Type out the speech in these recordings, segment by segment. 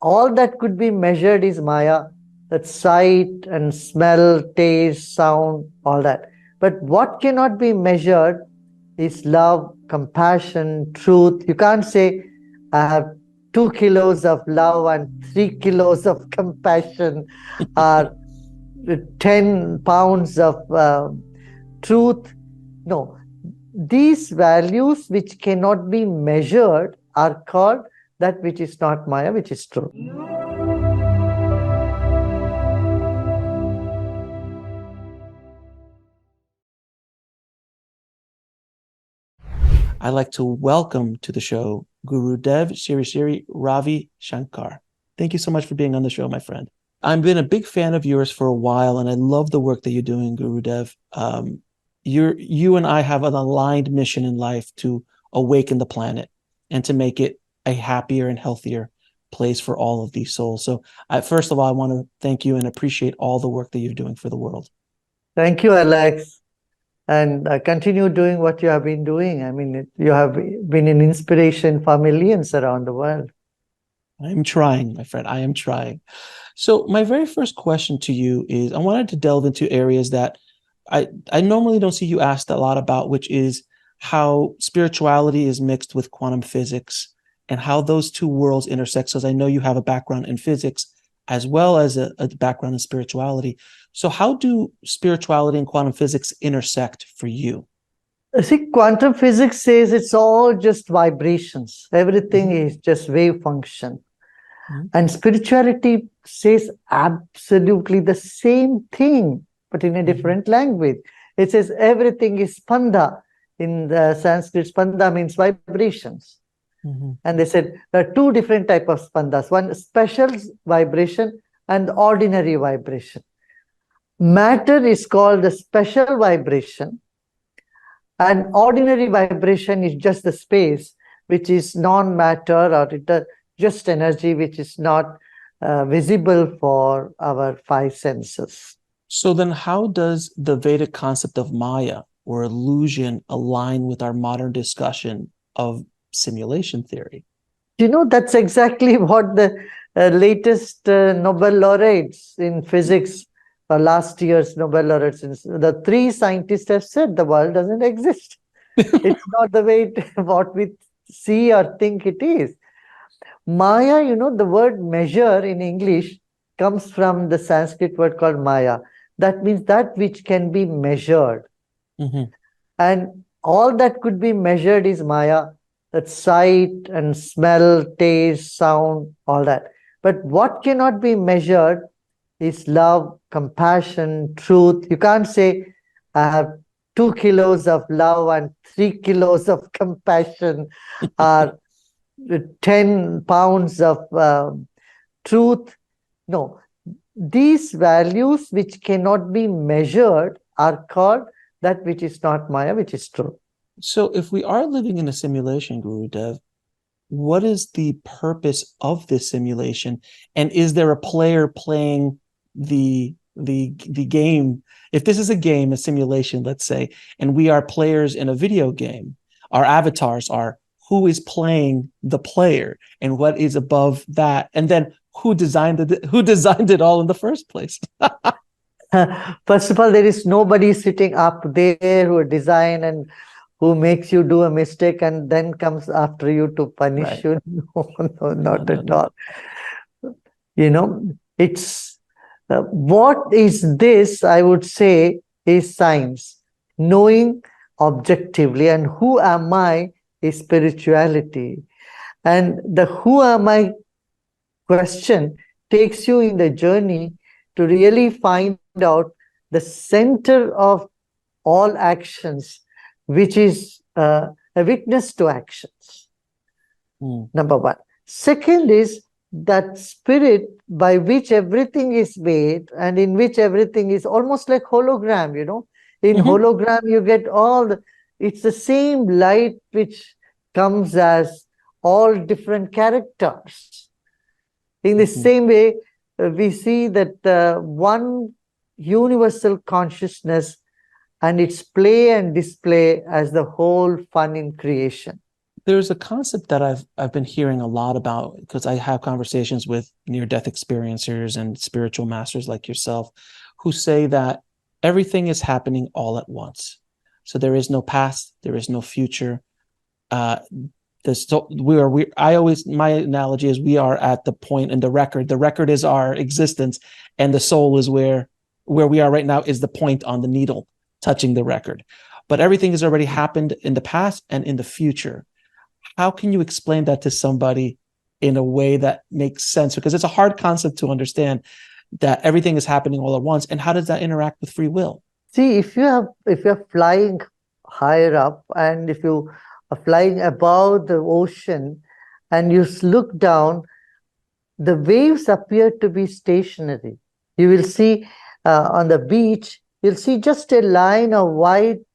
all that could be measured is Maya. That sight and smell, taste, sound, all that. But what cannot be measured is love, compassion, truth. You can't say, I have 2 kilos of love and 3 kilos of compassion, or 10 pounds of truth. No, these values which cannot be measured are called that which is not Maya, which is truth. I'd like to welcome to the show Gurudev Sri Ravi Shankar. Thank you so much for being on the show, my friend. I've been a big fan of yours for a while, and I love the work that you're doing, Gurudev. You and I have an aligned mission in life to awaken the planet and to make it a happier and healthier place for all of these souls. So first of all, I want to thank you and appreciate all the work that you're doing for the world. Thank you, Alex. And continue doing what you have been doing. I mean, you have been an inspiration for millions around the world. I'm trying, my friend. I am trying. So my very first question to you is, I wanted to delve into areas that I normally don't see you asked a lot about, which is how spirituality is mixed with quantum physics and how those two worlds intersect. So as I know you have a background in physics as well as a background in spirituality. So how do spirituality and quantum physics intersect for you? See, quantum physics says it's all just vibrations. Everything is just wave function. And spirituality says absolutely the same thing, but in a different language. It says everything is spanda. In the Sanskrit, spanda means vibrations. And they said there are two different types of spandas. One, special vibration and ordinary vibration. Matter is called the special vibration, and ordinary vibration is just the space, which is non-matter, or just energy, which is not visible for our five senses. So then how does the Vedic concept of Maya or illusion align with our modern discussion of simulation theory? You know, that's exactly what the latest Nobel laureates in physics, last year's Nobel laureates, the three scientists have said the world doesn't exist. It's not the way what we see or think it is. Maya, you know, the word measure in English comes from the Sanskrit word called Maya. That means that which can be measured. And all that could be measured is Maya. That sight and smell, taste, sound, all that. But what cannot be measured is love, compassion, truth. You can't say, I have 2 kilos of love and 3 kilos of compassion, or 10 pounds of truth. No, these values which cannot be measured are called that which is not Maya, which is truth. So if we are living in a simulation, Gurudev, what is the purpose of this simulation? And is there a player playing the game? If this is a game, a simulation, let's say, and we are players in a video game, our avatars are who is playing the player and what is above that, and then who designed it all in the first place? First of all, there is nobody sitting up there who design and who makes you do a mistake and then comes after you to punish you. No, not at all. You know, it's what is this, I would say, is science. Knowing objectively, and who am I is spirituality. And the who am I question takes you in the journey to really find out the center of all actions, which is a witness to actions. Number one. Second is that spirit by which everything is made and in which everything is almost like hologram, you know. In hologram, you get it's the same light which comes as all different characters. In the same way, we see that one universal consciousness and its play and display as the whole fun in creation. There's a concept that I've been hearing a lot about because I have conversations with near-death experiencers and spiritual masters like yourself who say that everything is happening all at once. So there is no past, there is no future. My analogy is we are at the point in the record. The record is our existence, and the soul is where we are right now is the point on the needle touching the record. But everything has already happened in the past and in the future. How can you explain that to somebody in a way that makes sense? Because it's a hard concept to understand that everything is happening all at once. And how does that interact with free will? See, if you're flying higher up, and if you are flying above the ocean and you look down, the waves appear to be stationary. You will see on the beach, you'll see just a line of white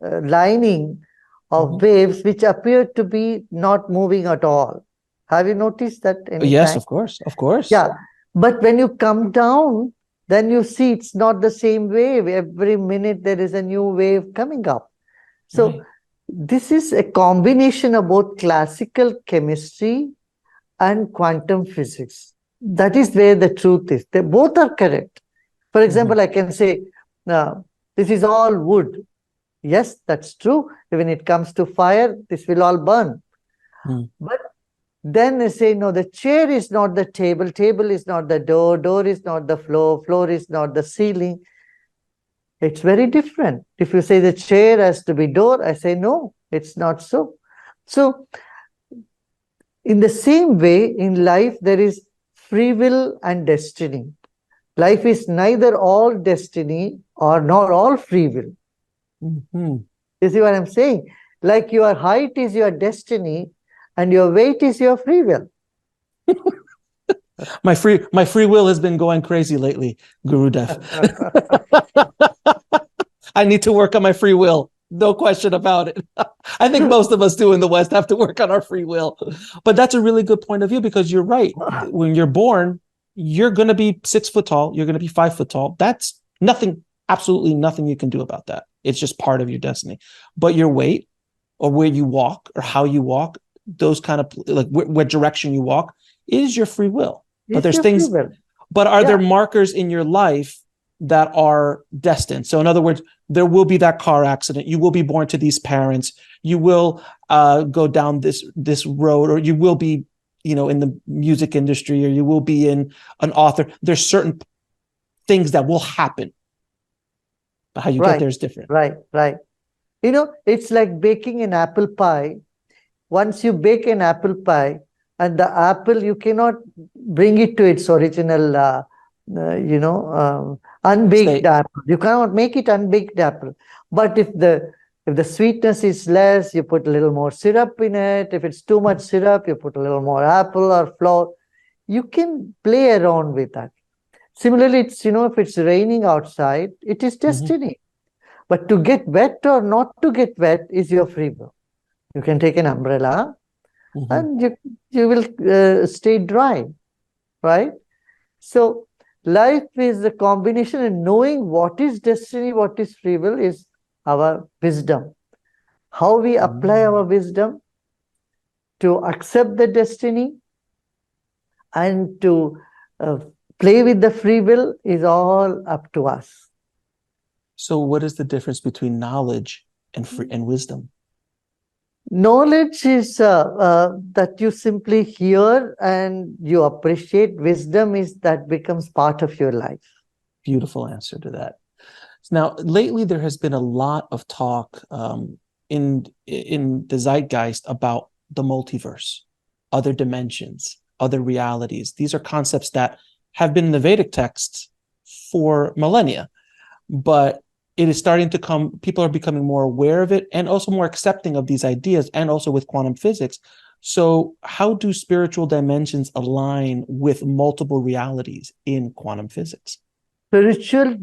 lining of waves which appear to be not moving at all. Have you noticed that any Yes, time? of course. Yeah, but when you come down, then you see it's not the same wave. Every minute there is a new wave coming up. So Right. this is a combination of both classical chemistry and quantum physics. That is where the truth is. They both are correct. For example, I can say, this is all wood. Yes, that's true. When it comes to fire, this will all burn. But then they say, no, the chair is not the table, table is not the door, door is not the floor, floor is not the ceiling. It's very different. If you say the chair has to be door, I say, no, it's not so. So, in the same way, in life, there is free will and destiny. Life is neither all destiny or nor all free will. You see what I'm saying? Like your height is your destiny and your weight is your free will. My free will has been going crazy lately, Gurudev. I need to work on my free will. No question about it. I think most of us do in the West have to work on our free will. But that's a really good point of view because you're right. When you're born, you're going to be 6 foot tall. You're going to be 5 foot tall. That's nothing, absolutely nothing you can do about that. It's just part of your destiny. But your weight or where you walk or how you walk, those kind of like what direction you walk is your free will. But there's things, but are there markers in your life that are destined? So in other words, there will be that car accident. You will be born to these parents. You will go down this road, or you will be, in the music industry, or you will be in an author. There's certain things that will happen. But how you get there is different. Right. It's like baking an apple pie. Once you bake an apple pie, and the apple, you cannot bring it to its original, unbaked apple. You cannot make it unbaked apple. But if the sweetness is less, you put a little more syrup in it. If it's too much syrup, you put a little more apple or flour. You can play around with that. Similarly, it's, if it's raining outside, it is destiny. But to get wet or not to get wet is your free will. You can take an umbrella and you will stay dry, right? So life is a combination, and knowing what is destiny, what is free will is our wisdom. How we apply our wisdom to accept the destiny and to play with the free will is all up to us. So what is the difference between knowledge and wisdom? Knowledge is that you simply hear and you appreciate. Wisdom is that becomes part of your life. Beautiful answer to that. Now, lately there has been a lot of talk in the zeitgeist about the multiverse, other dimensions, other realities. These are concepts that have been in the Vedic texts for millennia, but it is starting to come, people are becoming more aware of it and also more accepting of these ideas, and also with quantum physics. So how do spiritual dimensions align with multiple realities in quantum physics? Spiritual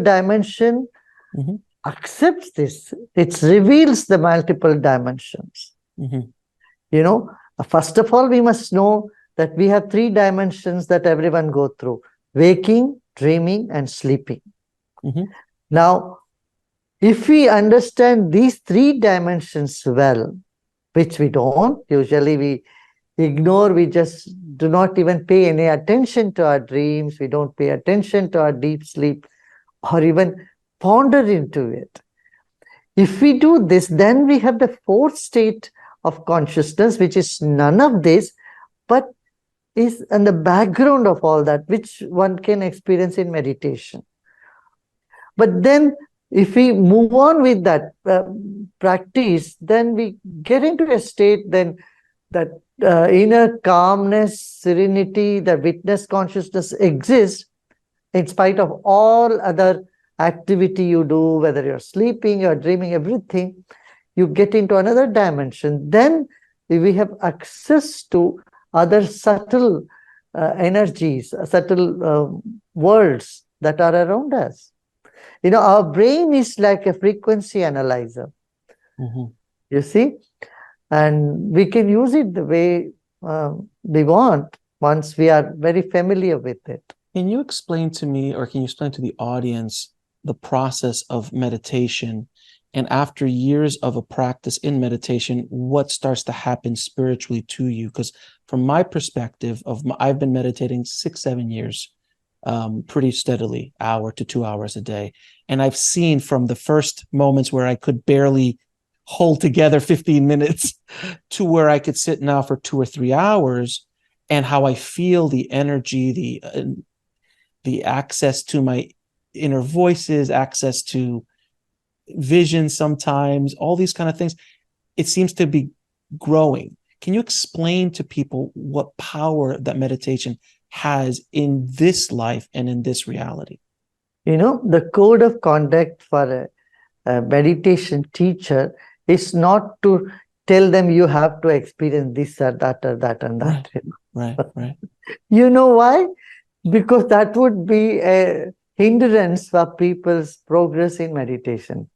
dimension accepts this. It reveals the multiple dimensions. First of all, we must know that we have 3 dimensions that everyone go through: waking, dreaming, and sleeping. Now, If we understand these three dimensions well, which we don't, usually we ignore, we just do not even pay any attention to our dreams, we don't pay attention to our deep sleep, or even ponder into it. If we do this, then we have the fourth state of consciousness, which is none of this, but is in the background of all that, which one can experience in meditation. But then if we move on with that practice, then we get into a state then that inner calmness, serenity, the witness consciousness exists in spite of all other activity you do, whether you're sleeping, you're dreaming, everything, you get into another dimension. Then we have access to other subtle energies, subtle worlds that are around us. You know, our brain is like a frequency analyzer, you see, and we can use it the way we want once we are very familiar with it. Can you explain to me, or can you explain to the audience, the process of meditation, and after years of a practice in meditation, what starts to happen spiritually to you? Because from my perspective, I've been meditating 6-7 years, pretty steadily, hour to 2 hours a day. And I've seen from the first moments where I could barely hold together 15 minutes to where I could sit now for 2 or 3 hours, and how I feel the energy, the access to my inner voices, access to vision sometimes, all these kind of things. It seems to be growing. Can you explain to people what power that meditation has in this life and in this reality? You know, the code of conduct for a meditation teacher is not to tell them you have to experience this or that or that and that. Right. You know why? Because that would be a hindrance for people's progress in meditation.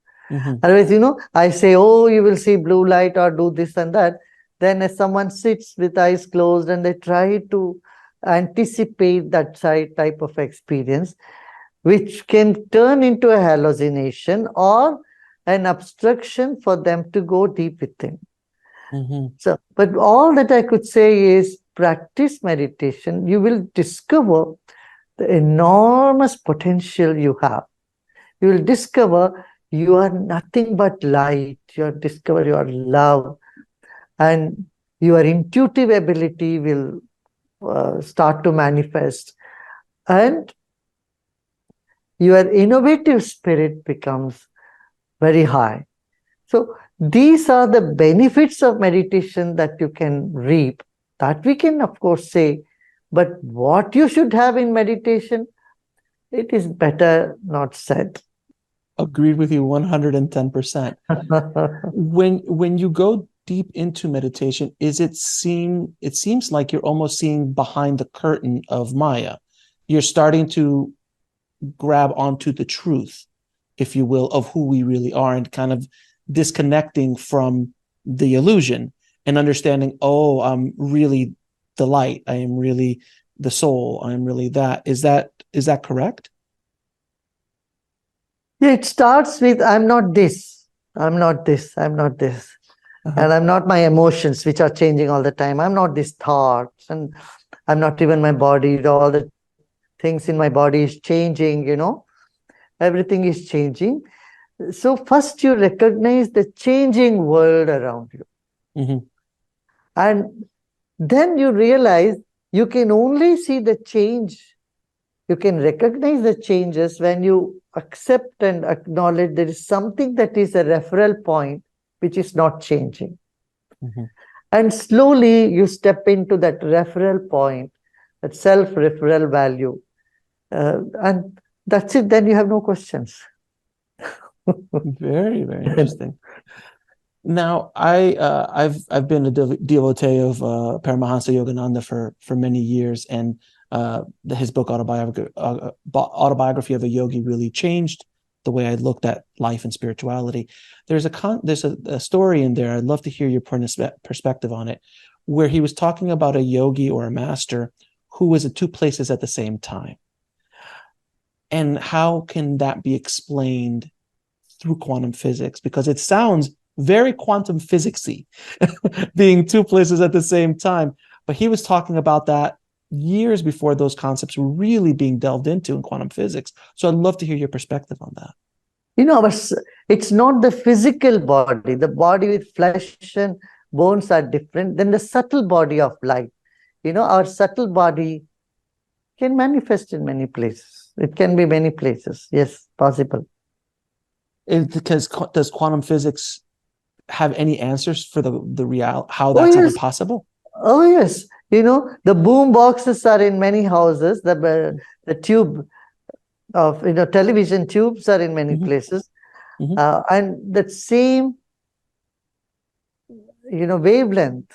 Otherwise, you know, I say, oh, you will see blue light or do this and that. Then as someone sits with eyes closed and they try to anticipate that type of experience, which can turn into a hallucination or an obstruction for them to go deep within. So, but all that I could say is practice meditation. You will discover the enormous potential you have. You will discover you are nothing but light. You discover your love, and your intuitive ability will start to manifest, and your innovative spirit becomes very high. So these are the benefits of meditation that you can reap, that we can of course say, but what you should have in meditation, it is better not said. Agreed with you 110%. When you go deep into meditation, it seems like you're almost seeing behind the curtain of Maya. You're starting to grab onto the truth, if you will, of who we really are, and kind of disconnecting from the illusion and understanding, oh, I'm really the light, I am really the soul, I'm really that. Is that correct? Yeah, it starts with I'm not this, I'm not this, I'm not this. And I'm not my emotions, which are changing all the time. I'm not these thoughts, and I'm not even my body. All the things in my body is changing, you know. Everything is changing. So first you recognize the changing world around you. And then you realize you can only see the change. You can recognize the changes when you accept and acknowledge there is something that is a referral point which is not changing. And slowly you step into that referral point, that self-referral value. And that's it. Then you have no questions. Very, very interesting. Now, I've been a devotee of Paramahansa Yogananda for many years, and his book Autobiography of a Yogi really changed the way I looked at life and spirituality. There's a story in there. I'd love to hear your perspective on it, where he was talking about a yogi or a master who was at two places at the same time. And how can that be explained through quantum physics? Because it sounds very quantum physicsy, being two places at the same time. But he was talking about that years before those concepts were really being delved into in quantum physics. So I'd love to hear your perspective on that. It's not the physical body. The body with flesh and bones are different than the subtle body of light. Our subtle body can manifest in many places. It can be many places. Yes, possible. Because does quantum physics have any answers for the how Oh, that's even yes. possible? Oh, yes. The boom boxes are in many houses. The tube of, television tubes are in many places. And that same, wavelength,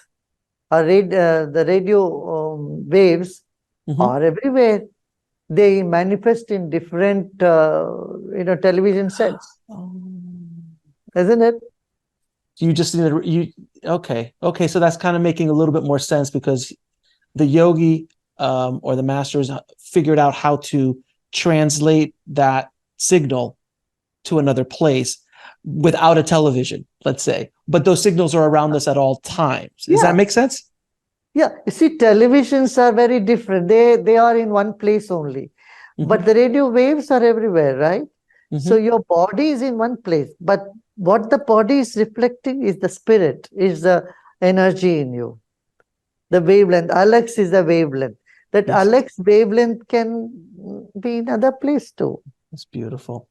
or the radio waves are everywhere. They manifest in different, television sets, isn't it? You just okay. So that's kind of making a little bit more sense, because the yogi or the masters figured out how to translate that signal to another place without a television, let's say. But those signals are around us at all times. Does that make sense? Yeah. You see, televisions are very different. They are in one place only. But the radio waves are everywhere, right? So your body is in one place. But what the body is reflecting is the spirit, is the energy in you. The wavelength. Alex is the wavelength. That Alex wavelength can be in other place too. That's beautiful.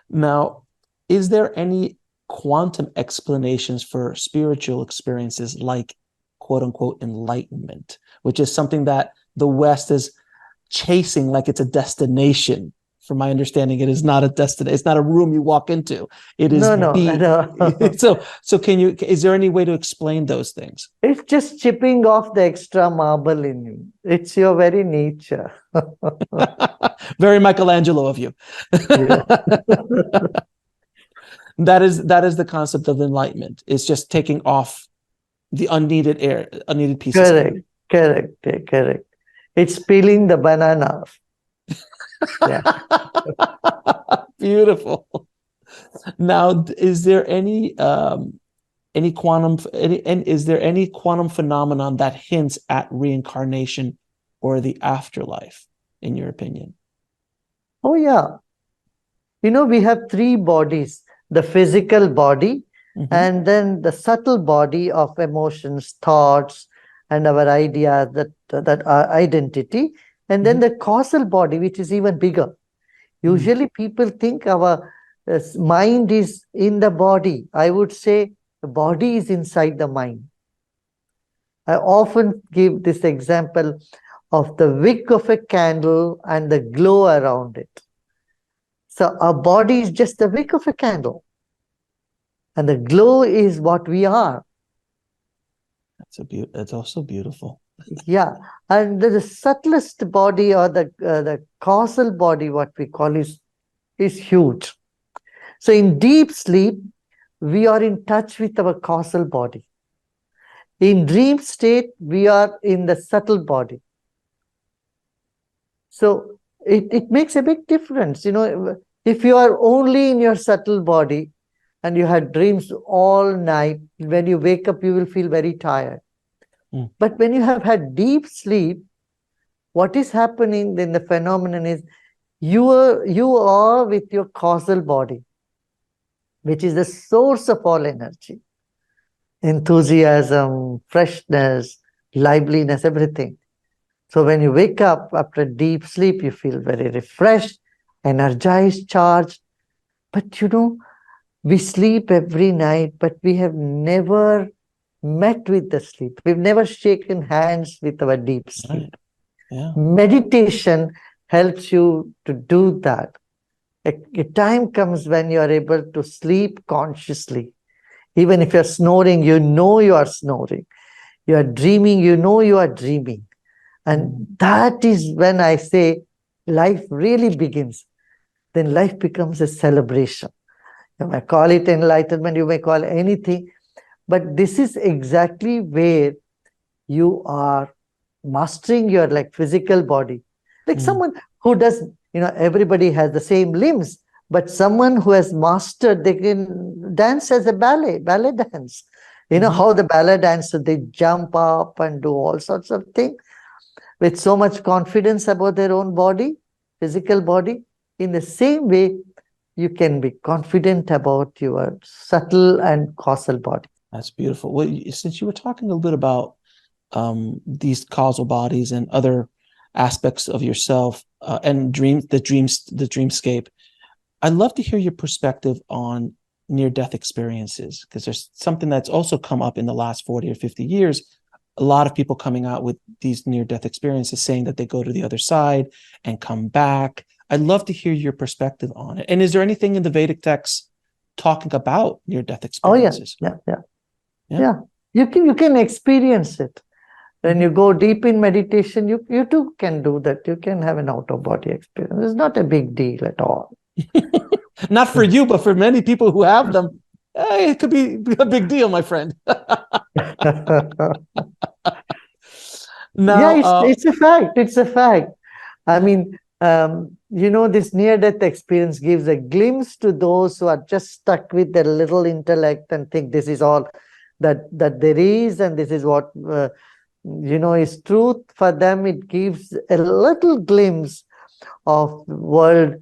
Now, is there any quantum explanations for spiritual experiences like quote unquote enlightenment, which is something that the West is chasing like it's a destination? From my understanding, it is not a destination. It's not a room you walk into. It is no. So is there any way to explain those things? It's just chipping off the extra marble in you. It's your very nature. Very Michelangelo of you. That is the concept of enlightenment. It's just taking off the unneeded pieces. Correct. It's peeling the banana. Yeah. Beautiful. Now, is there any quantum phenomenon that hints at reincarnation or the afterlife, in your opinion? Oh, yeah. We have three bodies: the physical body, and then the subtle body of emotions, thoughts, and our ideas, that our identity, and then the causal body, which is even bigger. Usually people think our mind is in the body. I would say the body is inside the mind. I often give this example of the wick of a candle and the glow around it. So our body is just the wick of a candle, and the glow is what we are. That's also beautiful. Yeah, and the subtlest body, or the causal body, what we call, is huge. So in deep sleep, we are in touch with our causal body. In dream state, we are in the subtle body. So it makes a big difference. If you are only in your subtle body and you had dreams all night, when you wake up, you will feel very tired. But when you have had deep sleep, what is happening in the phenomenon is you are with your causal body, which is the source of all energy, enthusiasm, freshness, liveliness, everything. So when you wake up after deep sleep, you feel very refreshed, energized, charged. But we sleep every night, but we have never met with the sleep. We've never shaken hands with our deep sleep. Right. Yeah. Meditation helps you to do that. A time comes when you are able to sleep consciously. Even if you're snoring, you are snoring. You are dreaming, you are dreaming. And that is when I say life really begins. Then life becomes a celebration. You may call it enlightenment, you may call it anything, but this is exactly where you are mastering your physical body. Like someone who does, everybody has the same limbs, But someone who has mastered, they can dance as a ballet dance. You know how the ballet dancer, they jump up and do all sorts of things with so much confidence about their own body, physical body. In the same way, you can be confident about your subtle and causal body. That's beautiful. Well, since you were talking a little bit about these causal bodies and other aspects of yourself and the dreamscape, I'd love to hear your perspective on near-death experiences, because there's something that's also come up in the last 40 or 50 years. A lot of people coming out with these near-death experiences saying that they go to the other side and come back. I'd love to hear your perspective on it. And is there anything in the Vedic texts talking about near-death experiences? Yeah. You can experience it. When you go deep in meditation, you too can do that. You can have an out-of-body experience. It's not a big deal at all. Not for you, but for many people who have them, it could be a big deal, my friend. Now, it's a fact. It's a fact. I mean, this near-death experience gives a glimpse to those who are just stuck with their little intellect and think this is all that there is, and this is what is truth. For them, it gives a little glimpse of world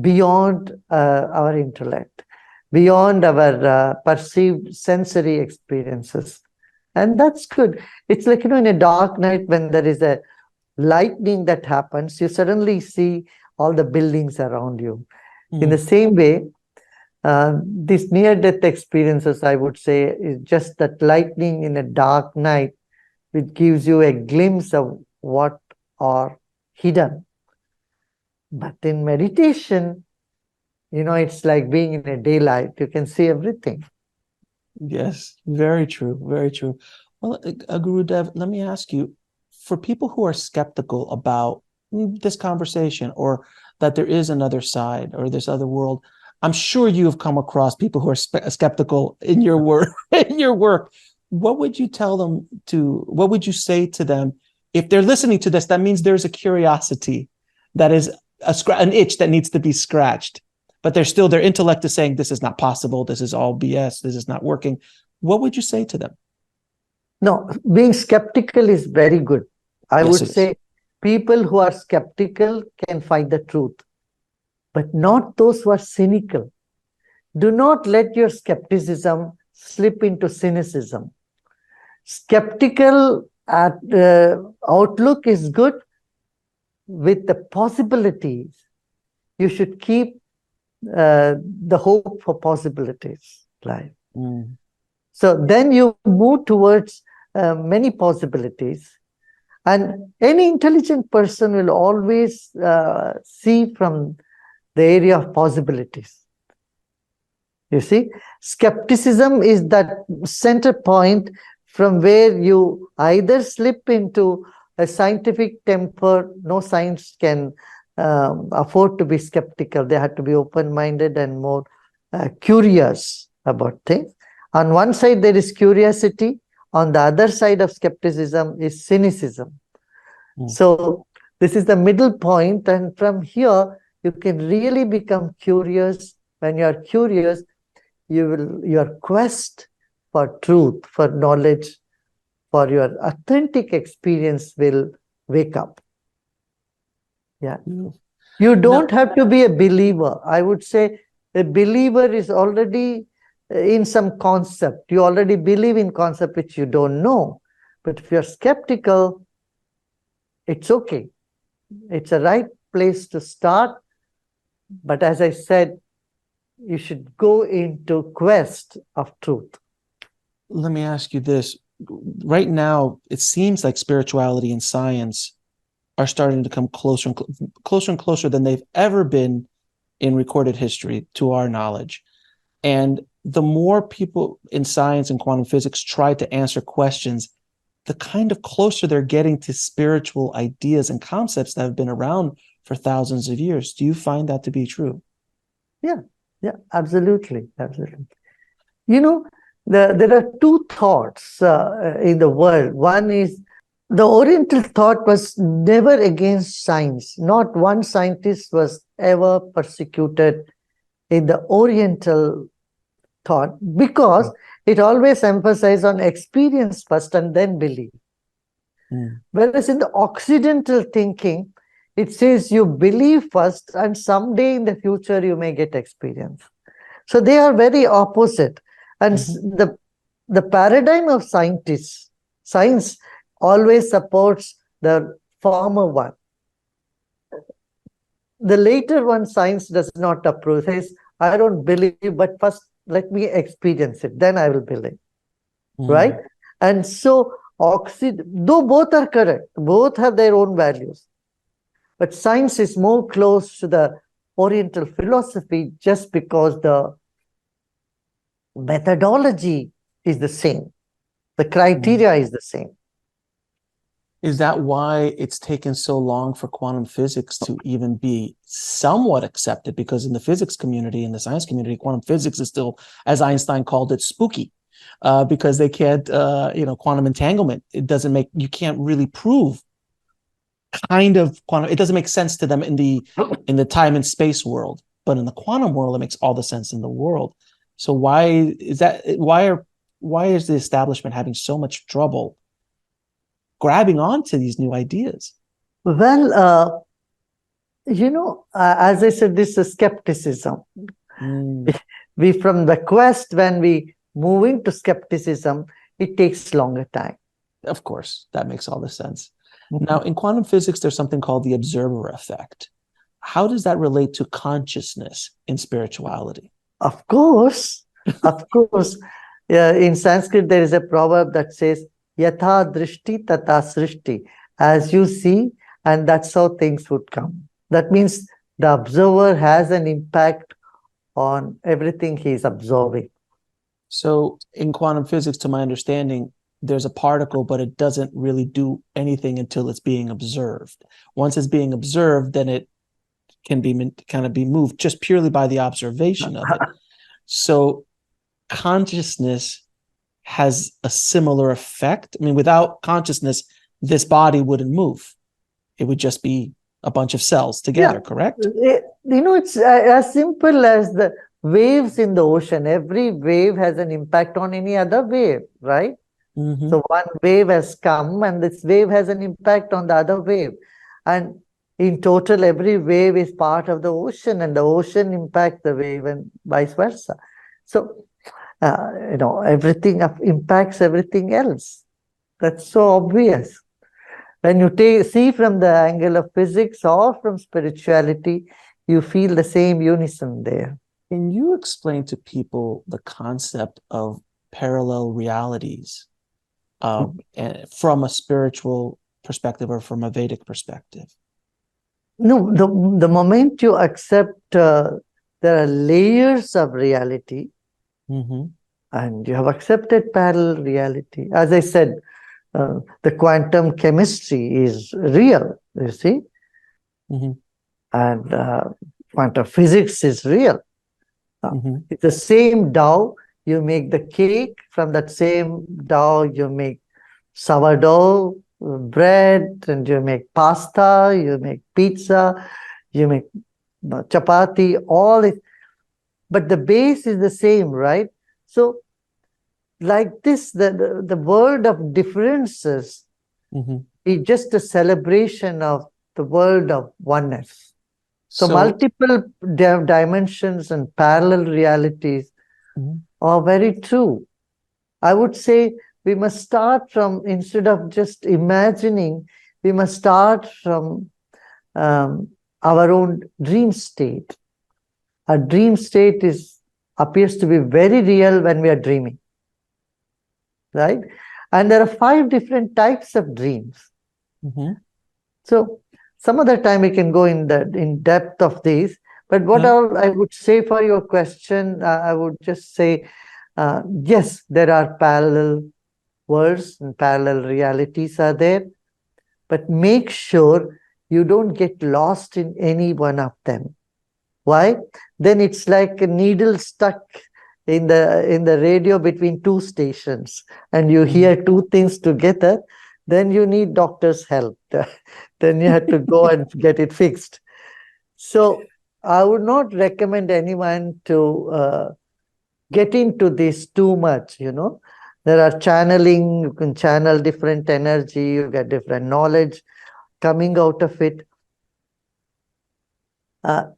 beyond our intellect, beyond our perceived sensory experiences. And that's good. It's like, in a dark night when there is a lightning that happens, you suddenly see all the buildings around you. In the same way, these near-death experiences, I would say, is just that lightning in a dark night, which gives you a glimpse of what are hidden. But in meditation, it's like being in a daylight. You can see everything. Yes, very true, very true. Well, Gurudev, let me ask you, for people who are skeptical about this conversation, or that there is another side or this other world, I'm sure you have come across people who are skeptical in your work. What would you tell them what would you say to them if they're listening to this? That means there's a curiosity that is an itch that needs to be scratched, but their intellect is saying this is not possible, this is all BS, this is not working. What would you say to them? No, being skeptical is very good. I would say people who are skeptical can find the truth, but not those who are cynical. Do not let your skepticism slip into cynicism. Skeptical outlook is good. With the possibilities, you should keep the hope for possibilities live. So then you move towards many possibilities, and any intelligent person will always see from the area of possibilities. You see, skepticism is that center point from where you either slip into a scientific temper. No science can afford to be skeptical. They have to be open-minded and more curious about things. On one side, there is curiosity. On the other side of skepticism is cynicism. So this is the middle point, and from here, you can really become curious. When you are curious, your quest for truth, for knowledge, for your authentic experience will wake up. Yeah. You don't have to be a believer. I would say a believer is already in some concept. You already believe in concept which you don't know. But if you're skeptical, it's okay. It's a right place to start. But as I said, you should go into quest of truth. Let me ask you this. Right now, it seems like spirituality and science are starting to come closer and closer than they've ever been in recorded history, to our knowledge. And the more people in science and quantum physics try to answer questions, the kind of closer they're getting to spiritual ideas and concepts that have been around for thousands of years. Do you find that to be true? Yeah, absolutely. There are two thoughts in the world. One is the Oriental thought was never against science. Not one scientist was ever persecuted in the Oriental thought because it always emphasized on experience first and then belief. Whereas in the Occidental thinking, it says you believe first and someday in the future you may get experience. So they are very opposite. And the paradigm of science always supports the former one. The later one, science does not approve. Says, I don't believe, but first let me experience it, then I will believe. Right? And so, though both are correct, both have their own values, but science is more close to the Oriental philosophy just because the methodology is the same. The criteria is the same. Is that why it's taken so long for quantum physics to even be somewhat accepted? Because in the physics community, in the science community, quantum physics is still, as Einstein called it, spooky. Because they can't, quantum entanglement. It doesn't make, you can't really prove kind of quantum. It doesn't make sense to them in the time and space world, but in the quantum world, it makes all the sense in the world. So why is that? Why is the establishment having so much trouble grabbing onto these new ideas? Well, as I said, this is skepticism. We from the quest, when we move into skepticism, it takes longer time. Of course, that makes all the sense. Now, in quantum physics, there's something called the observer effect. How does that relate to consciousness in spirituality? Of course. In Sanskrit, there is a proverb that says, Yatha drishti tata srishti. As you see, and that's how things would come. That means the observer has an impact on everything he is observing. So in quantum physics, to my understanding, there's a particle, but it doesn't really do anything until it's being observed. Once it's being observed, then it can be kind of be moved just purely by the observation of it. So consciousness has a similar effect. I mean, without consciousness, this body wouldn't move. It would just be a bunch of cells together, correct? It's as simple as the waves in the ocean. Every wave has an impact on any other wave, right? So one wave has come and this wave has an impact on the other wave. And in total, every wave is part of the ocean and the ocean impacts the wave and vice versa. So, everything impacts everything else. That's so obvious. When you see from the angle of physics or from spirituality, you feel the same unison there. Can you explain to people the concept of parallel realities from a spiritual perspective or from a Vedic perspective? No, the moment you accept there are layers of reality, and you have accepted parallel reality. As I said, the quantum chemistry is real, you see, and quantum physics is real. It's the same dough. You make the cake. From that same dough, you make sourdough bread, and you make pasta, you make pizza, you make chapati, all it. But the base is the same, right? So, like this, the world of differences is just a celebration of the world of oneness. So multiple dimensions and parallel realities are very true. I would say we must start from, instead of just imagining, we must start from our own dream state. Our dream state appears to be very real when we are dreaming, right? And there are 5 different types of dreams. So some other time we can go in depth of these. But what I would say for your question, I would just say, yes, there are parallel worlds and parallel realities are there, but make sure you don't get lost in any one of them. Why? Then it's like a needle stuck in the radio between 2 stations, and you hear 2 things together. then you need doctor's help. Then you have to go and get it fixed. So I would not recommend anyone to get into this too much, There are channeling, you can channel different energy, you get different knowledge coming out of it.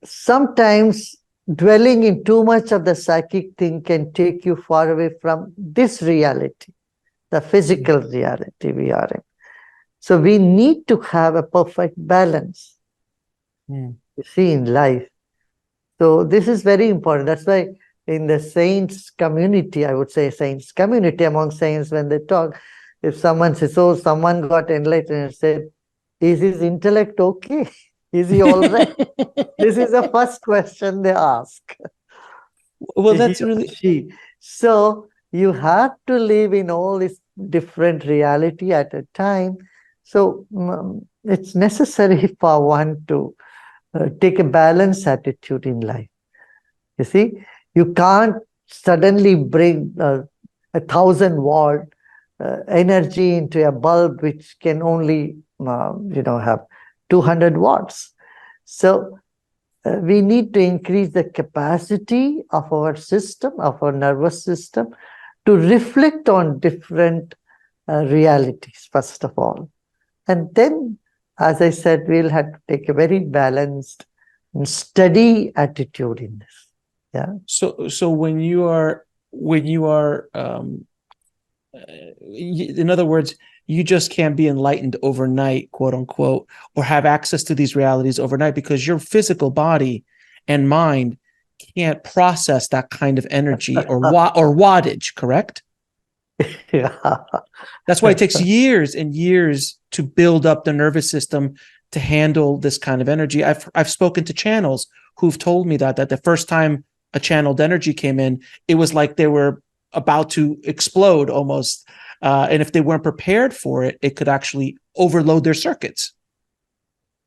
Sometimes dwelling in too much of the psychic thing can take you far away from this reality, the physical reality we are in. So we need to have a perfect balance, you see, in life. So this is very important. That's why in the saints community, I would say saints community, among saints, when they talk, if someone says, oh, someone got enlightened and said, is his intellect okay? Is he all right? This is the first question they ask. Well, that's really... She. So you have to live in all this different reality at a time. So it's necessary for one to take a balanced attitude in life. You see, you can't suddenly bring 1,000-watt energy into a bulb which can only, have 200 watts. So we need to increase the capacity of our system, of our nervous system, to reflect on different realities, first of all. And then, as I said, we'll have to take a very balanced and steady attitude in this. Yeah. So when you are, in other words, you just can't be enlightened overnight, quote unquote, or have access to these realities overnight because your physical body and mind can't process that kind of energy or wattage, correct? Yeah. That's why it takes years and years to build up the nervous system to handle this kind of energy. I've spoken to channels who've told me that the first time a channeled energy came in, it was like they were about to explode almost. And if they weren't prepared for it, it could actually overload their circuits.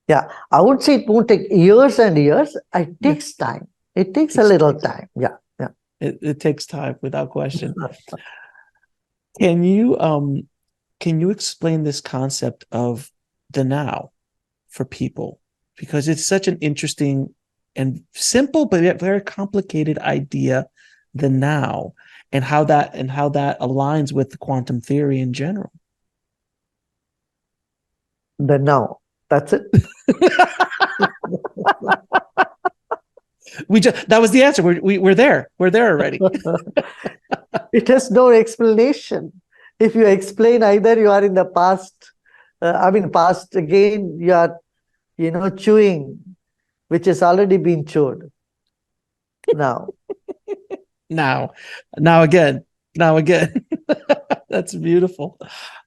Yeah, I would say it won't take years and years. It takes time. It takes a little time. Yeah, yeah. It takes time, without question. Can you explain this concept of the now for people? Because it's such an interesting and simple but yet very complicated idea, the now, and how that aligns with the quantum theory in general. The now. That's it. That was the answer. We're there. We're there already. It has no explanation. If you explain, either you are in the past, past again, you are, chewing, which has already been chewed. Now. now again. That's beautiful.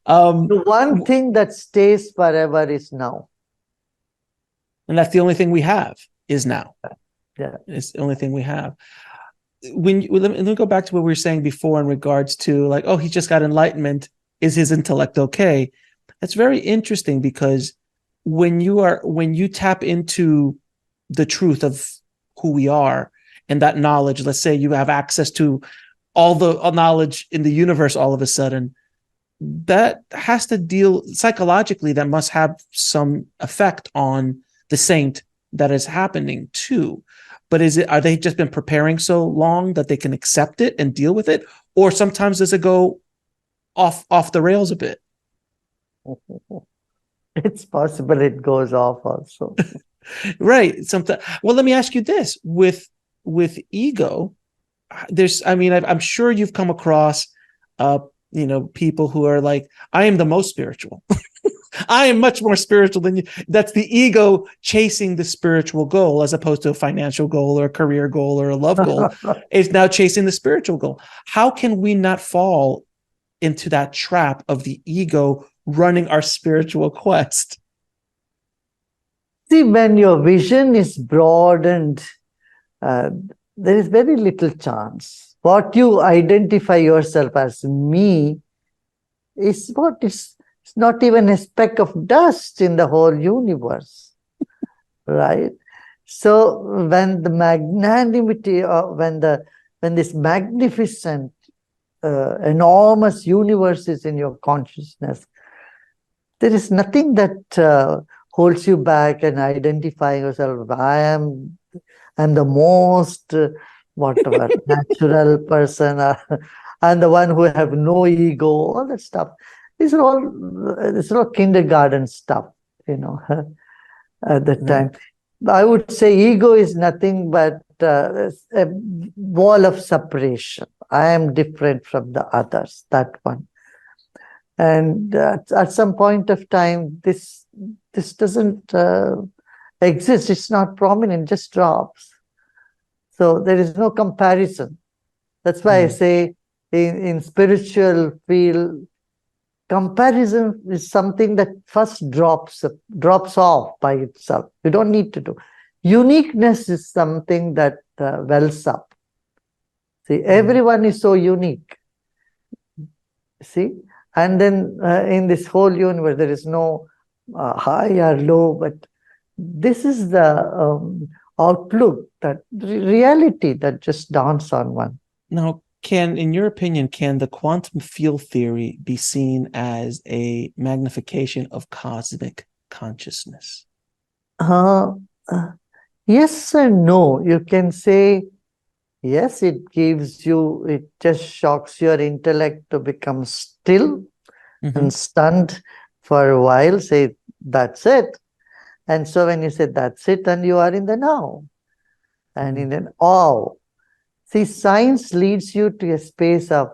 The one thing that stays forever is now. And that's the only thing we have is now. Yeah. It's the only thing we have. Let me go back to what we were saying before in regards to like, oh, he just got enlightenment. Is his intellect okay? That's very interesting because when you tap into the truth of who we are and that knowledge, let's say you have access to all the knowledge in the universe all of a sudden, that has to deal psychologically, that must have some effect on the saint that is happening too. But are they just been preparing so long that they can accept it and deal with it? Or sometimes does it go off the rails a bit? It's possible it goes off also. Right. Well, let me ask you this. With ego, I'm sure you've come across people who are like, I am the most spiritual. I am much more spiritual than you. That's the ego chasing the spiritual goal as opposed to a financial goal or a career goal or a love goal. It's now chasing the spiritual goal. How can we not fall into that trap of the ego running our spiritual quest? See, when your vision is broadened, there is very little chance. What you identify yourself as me is what is not even a speck of dust in the whole universe, right? So when the magnanimity, when this magnificent, enormous universe is in your consciousness, There is nothing that holds you back and identifying yourself. I'm the most whatever natural person. I'm the one who have no ego. All that stuff. These are all kindergarten stuff. At the time, I would say ego is nothing but a wall of separation. I am different from the others. That one. And at some point of time, this doesn't exist. It's not prominent, just drops. So there is no comparison. That's why I say in spiritual field, comparison is something that first drops off by itself. You don't need to do. Uniqueness is something that wells up. See, everyone is so unique. See? And then in this whole universe, there is no high or low, but this is the outlook, that reality that just dawns on one. Now, in your opinion, can the quantum field theory be seen as a magnification of cosmic consciousness? Yes and no. You can say, yes, it just shocks your intellect to become still and stunned for a while, say, that's it. And so when you say that's it, then you are in the now and in an awe. See, science leads you to a space of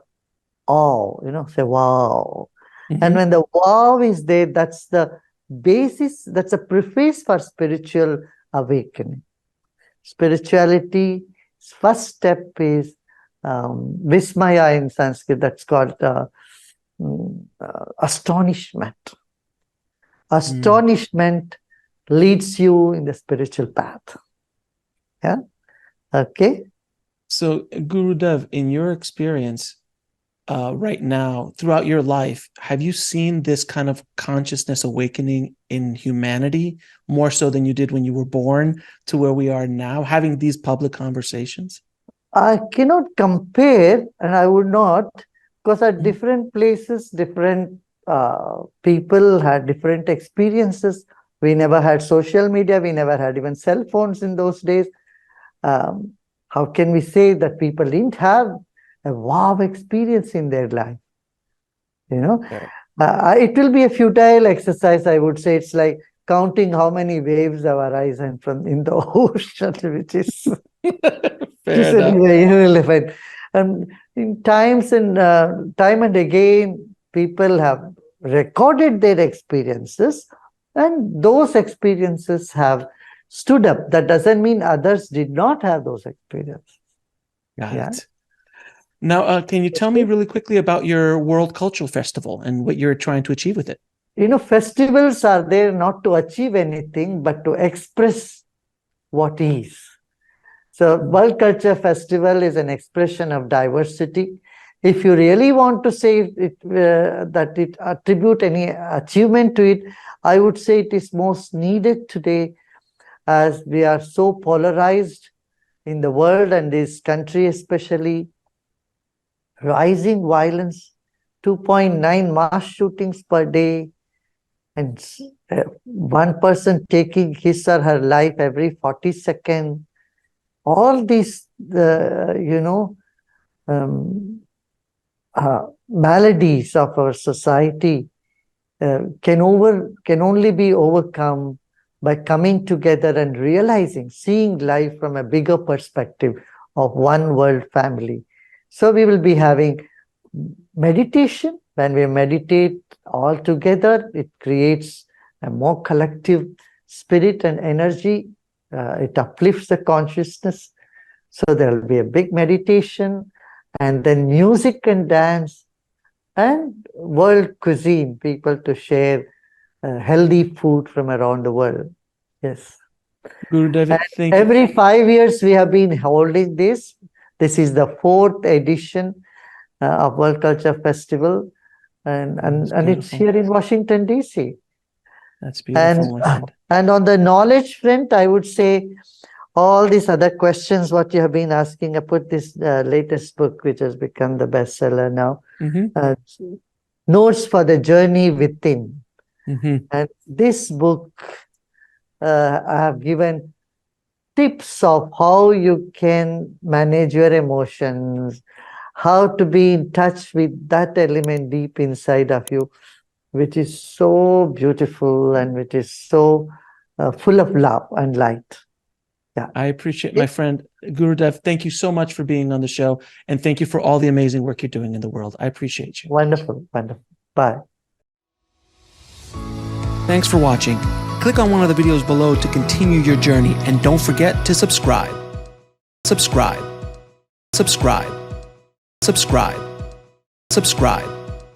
awe, say, wow. And when the wow is there, that's the basis, that's a preface for spiritual awakening. Spirituality, first step is Vismaya in Sanskrit, that's called astonishment. Astonishment leads you in the spiritual path. Yeah? Okay? So, Gurudev, in your experience right now, throughout your life, have you seen this kind of consciousness awakening in humanity more so than you did when you were born to where we are now, having these public conversations? I cannot compare, and I would not, because at different places, different people had different experiences. We never had social media. We never had even cell phones in those days. How can we say that people didn't have a wow experience in their life? It will be a futile exercise, I would say. It's like counting how many waves have arisen in the ocean, which is irrelevant. And in time and again, people have recorded their experiences, and those experiences have stood up. That doesn't mean others did not have those experiences. Got it. Now, can you tell me really quickly about your World Cultural Festival and what you're trying to achieve with it? Festivals are there not to achieve anything, but to express what is. So World Culture Festival is an expression of diversity. If you really want to say that it attribute any achievement to it, I would say it is most needed today, as we are so polarized in the world and this country especially. Rising violence, 2.9 mass shootings per day, and one person taking his or her life every 40 seconds. All these, maladies of our society can only be overcome by coming together and realizing, seeing life from a bigger perspective of one world family. So we will be having meditation. When we meditate all together, it creates a more collective spirit and energy. It uplifts the consciousness. So there will be a big meditation, and then music and dance, and world cuisine, people to share healthy food from around the world. Yes. Gurudev, thank you. Every 5 years we have been holding this. This is the 4th edition of World Culture Festival, and it's here in Washington, D.C. That's beautiful, my friend. And on the knowledge front, I would say all these other questions, what you have been asking, I put this latest book, which has become the bestseller now, Notes for the Journey Within. Mhm. And this book, I have given tips of how you can manage your emotions, how to be in touch with that element deep inside of you, which is so beautiful and which is so full of love and light. I appreciate my friend Gurudev. Thank you so much for being on the show, and thank you for all the amazing work you're doing in the world. I appreciate you. Wonderful, wonderful. Bye. Thanks for watching. Click on one of the videos below to continue your journey, and don't forget to subscribe. Subscribe. Subscribe. Subscribe. Subscribe.